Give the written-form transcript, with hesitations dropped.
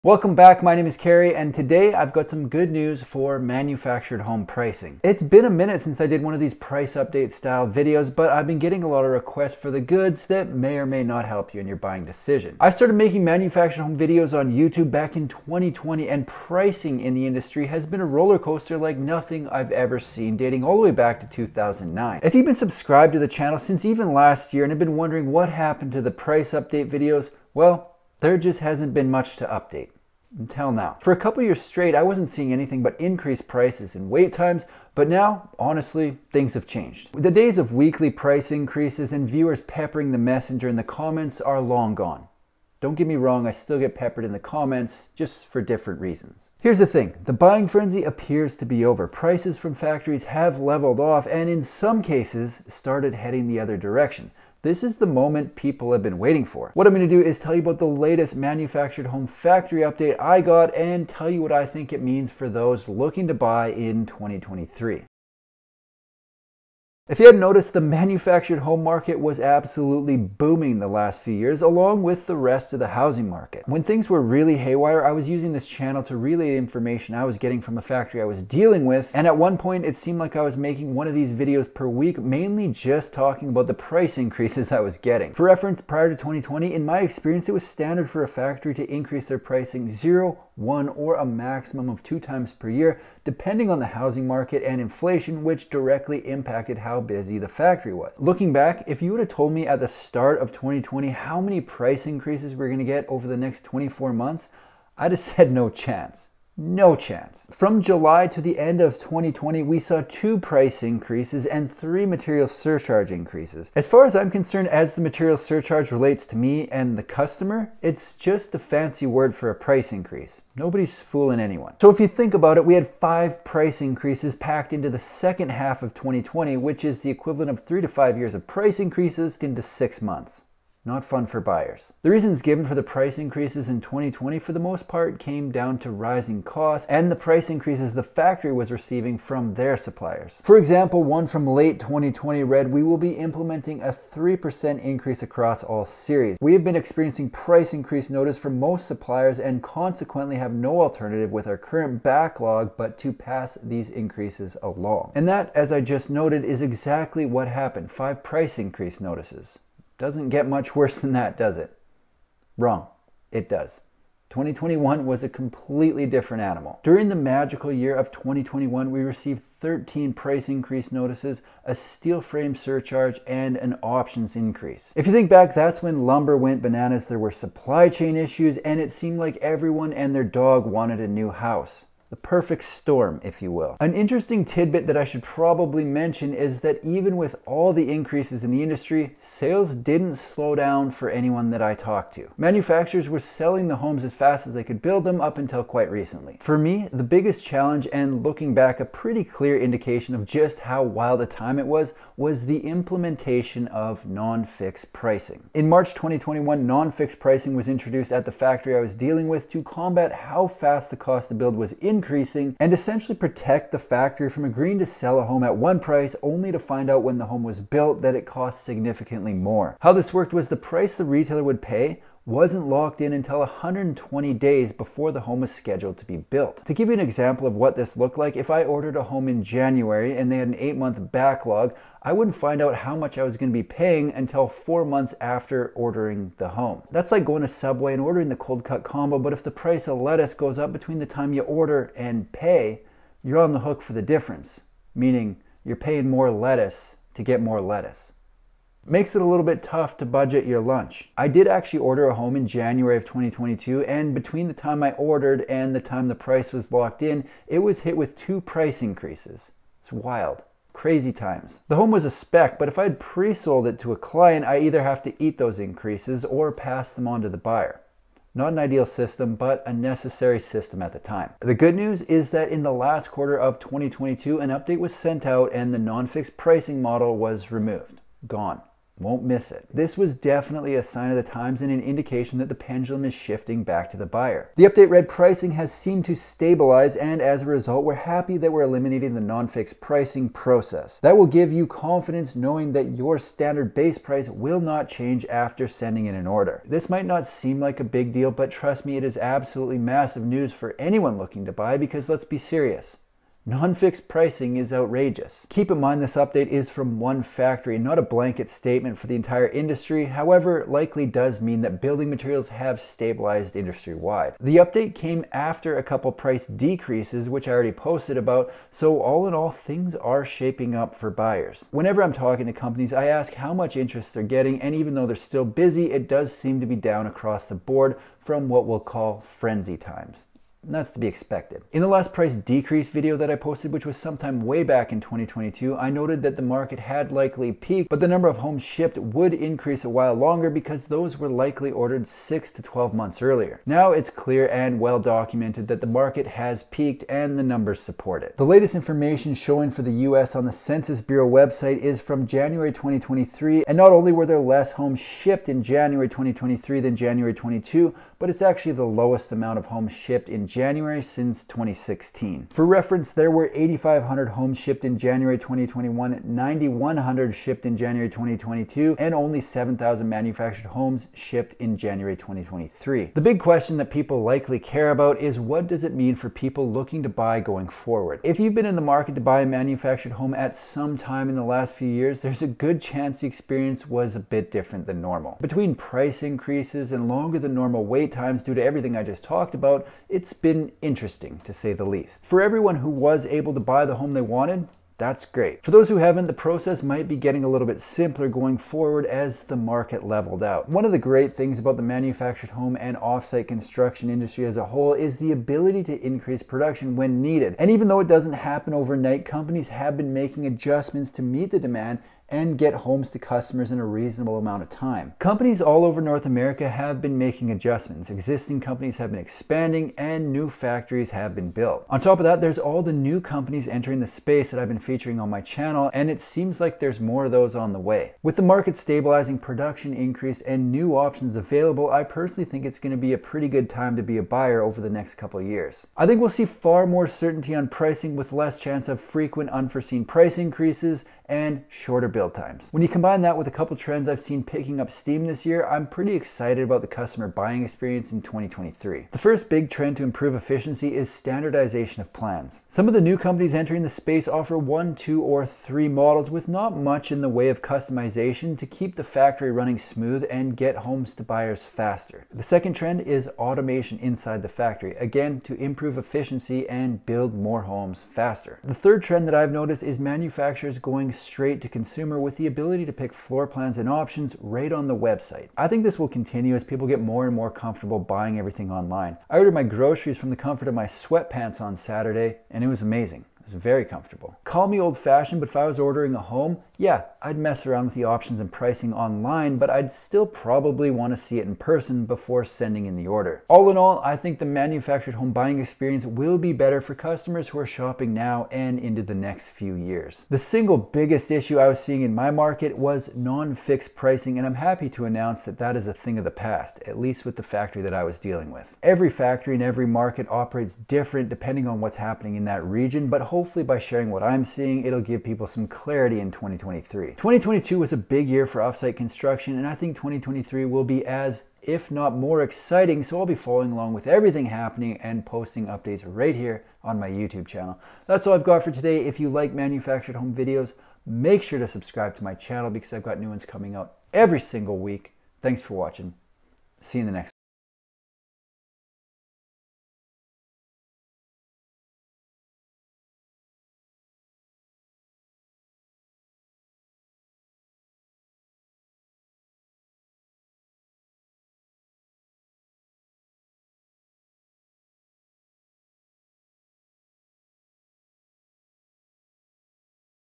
Welcome back, my name is Carrie, and today I've got some good news for manufactured home pricing. It's been a minute since I did one of these price update style videos, but I've been getting a lot of requests for the goods that may or may not help you in your buying decision. I started making manufactured home videos on YouTube back in 2020, and pricing in the industry has been a roller coaster like nothing I've ever seen, dating all the way back to 2009. If you've been subscribed to the channel since even last year and have been wondering what happened to the price update videos, well, there just hasn't been much to update. Until now. For a couple years straight, I wasn't seeing anything but increased prices and wait times, but now, honestly, things have changed. The days of weekly price increases and viewers peppering the messenger in the comments are long gone. Don't get me wrong, I still get peppered in the comments, just for different reasons. Here's the thing, the buying frenzy appears to be over. Prices from factories have leveled off and in some cases started heading the other direction. This is the moment people have been waiting for. What I'm going to do is tell you about the latest manufactured home factory update I got and tell you what I think it means for those looking to buy in 2023. If you hadn't noticed, the manufactured home market was absolutely booming the last few years, along with the rest of the housing market. When things were really haywire, I was using this channel to relay the information I was getting from a factory I was dealing with, and at one point it seemed like I was making one of these videos per week, mainly just talking about the price increases I was getting. For reference, prior to 2020, in my experience, it was standard for a factory to increase their pricing 0, 1, or a maximum of 2 times per year, depending on the housing market and inflation, which directly impacted how busy the factory was. Looking back, if you would have told me at the start of 2020 how many price increases we're going to get over the next 24 months, I'd have said no chance. No chance. From July to the end of 2020, we saw 2 price increases and 3 material surcharge increases. As far as I'm concerned, as the material surcharge relates to me and the customer, it's just a fancy word for a price increase. Nobody's fooling anyone. So if you think about it, we had 5 price increases packed into the second half of 2020, which is the equivalent of 3 to 5 years of price increases into 6 months. Not fun for buyers. The reasons given for the price increases in 2020 for the most part came down to rising costs and the price increases the factory was receiving from their suppliers. For example, one from late 2020 read, "We will be implementing a 3% increase across all series. We have been experiencing price increase notice from most suppliers and consequently have no alternative with our current backlog but to pass these increases along." And that, as I just noted, is exactly what happened. 5 price increase notices. Doesn't get much worse than that, does it? Wrong. It does. 2021 was a completely different animal. During the magical year of 2021, we received 13 price increase notices, a steel frame surcharge, and an options increase. If you think back, that's when lumber went bananas, there were supply chain issues, and it seemed like everyone and their dog wanted a new house. The perfect storm, if you will. An interesting tidbit that I should probably mention is that even with all the increases in the industry, sales didn't slow down for anyone that I talked to. Manufacturers were selling the homes as fast as they could build them up until quite recently. For me, the biggest challenge, and looking back, a pretty clear indication of just how wild a time it was the implementation of non-fixed pricing. In March 2021, non-fixed pricing was introduced at the factory I was dealing with to combat how fast the cost to build was increasing and essentially protect the factory from agreeing to sell a home at one price only to find out when the home was built that it cost significantly more. How this worked was the price the retailer would pay wasn't locked in until 120 days before the home was scheduled to be built. To give you an example of what this looked like, if I ordered a home in January and they had an 8-month backlog, I wouldn't find out how much I was going to be paying until 4 months after ordering the home. That's like going to Subway and ordering the cold cut combo, but if the price of lettuce goes up between the time you order and pay, you're on the hook for the difference, meaning you're paying more lettuce to get more lettuce. Makes it a little bit tough to budget your lunch. I did actually order a home in January of 2022, and between the time I ordered and the time the price was locked in, it was hit with 2 price increases. It's wild. Crazy times. The home was a spec, but if I had pre-sold it to a client, I either have to eat those increases or pass them on to the buyer. Not an ideal system, but a necessary system at the time. The good news is that in the last quarter of 2022, an update was sent out and the non-fixed pricing model was removed. Gone. Won't miss it. This was definitely a sign of the times and an indication that the pendulum is shifting back to the buyer. The update read pricing has seemed to stabilize, and as a result, we're happy that we're eliminating the non-fixed pricing process. That will give you confidence knowing that your standard base price will not change after sending in an order. This might not seem like a big deal, but trust me, it is absolutely massive news for anyone looking to buy, because let's be serious. Non-fixed pricing is outrageous. Keep in mind this update is from one factory, not a blanket statement for the entire industry. However, likely does mean that building materials have stabilized industry-wide. The update came after a couple price decreases, which I already posted about, so all in all, things are shaping up for buyers. Whenever I'm talking to companies, I ask how much interest they're getting, and even though they're still busy, it does seem to be down across the board from what we'll call frenzy times. And that's to be expected. In the last price decrease video that I posted, which was sometime way back in 2022, I noted that the market had likely peaked, but the number of homes shipped would increase a while longer because those were likely ordered 6 to 12 months earlier. Now it's clear and well documented that the market has peaked and the numbers support it. The latest information showing for the US on the Census Bureau website is from January 2023, and not only were there less homes shipped in January 2023 than January 22, but it's actually the lowest amount of homes shipped in January since 2016. For reference, there were 8,500 homes shipped in January 2021, 9,100 shipped in January 2022, and only 7,000 manufactured homes shipped in January 2023. The big question that people likely care about is, what does it mean for people looking to buy going forward? If you've been in the market to buy a manufactured home at some time in the last few years, there's a good chance the experience was a bit different than normal. Between price increases and longer than normal wait times due to everything I just talked about, it's been interesting to say the least. For everyone who was able to buy the home they wanted, that's great. For those who haven't, the process might be getting a little bit simpler going forward as the market leveled out. One of the great things about the manufactured home and offsite construction industry as a whole is the ability to increase production when needed. And even though it doesn't happen overnight, companies have been making adjustments to meet the demand and get homes to customers in a reasonable amount of time. Companies all over North America have been making adjustments. Existing companies have been expanding and new factories have been built. On top of that, there's all the new companies entering the space that I've been featuring on my channel, and it seems like there's more of those on the way. With the market stabilizing, production increased, and new options available, I personally think it's going to be a pretty good time to be a buyer over the next couple of years. I think we'll see far more certainty on pricing with less chance of frequent unforeseen price increases and shorter build times. When you combine that with a couple trends I've seen picking up steam this year, I'm pretty excited about the customer buying experience in 2023. The first big trend to improve efficiency is standardization of plans. Some of the new companies entering the space offer 1, 2, or 3 models with not much in the way of customization to keep the factory running smooth and get homes to buyers faster. The second trend is automation inside the factory, again to improve efficiency and build more homes faster. The third trend that I've noticed is manufacturers going straight to consumer with the ability to pick floor plans and options right on the website. I think this will continue as people get more and more comfortable buying everything online. I ordered my groceries from the comfort of my sweatpants on Saturday, and it was amazing. It was very comfortable. Call me old-fashioned, but if I was ordering a home, yeah, I'd mess around with the options and pricing online, but I'd still probably want to see it in person before sending in the order. All in all, I think the manufactured home buying experience will be better for customers who are shopping now and into the next few years. The single biggest issue I was seeing in my market was non-fixed pricing, and I'm happy to announce that that is a thing of the past, at least with the factory that I was dealing with. Every factory in every market operates different depending on what's happening in that region, but hopefully by sharing what I'm seeing, it'll give people some clarity in 2023. 2022 was a big year for offsite construction, and I think 2023 will be as, if not more exciting, so I'll be following along with everything happening and posting updates right here on my YouTube channel. That's all I've got for today. If you like manufactured home videos, make sure to subscribe to my channel because I've got new ones coming out every single week. Thanks for watching. See you in the next one.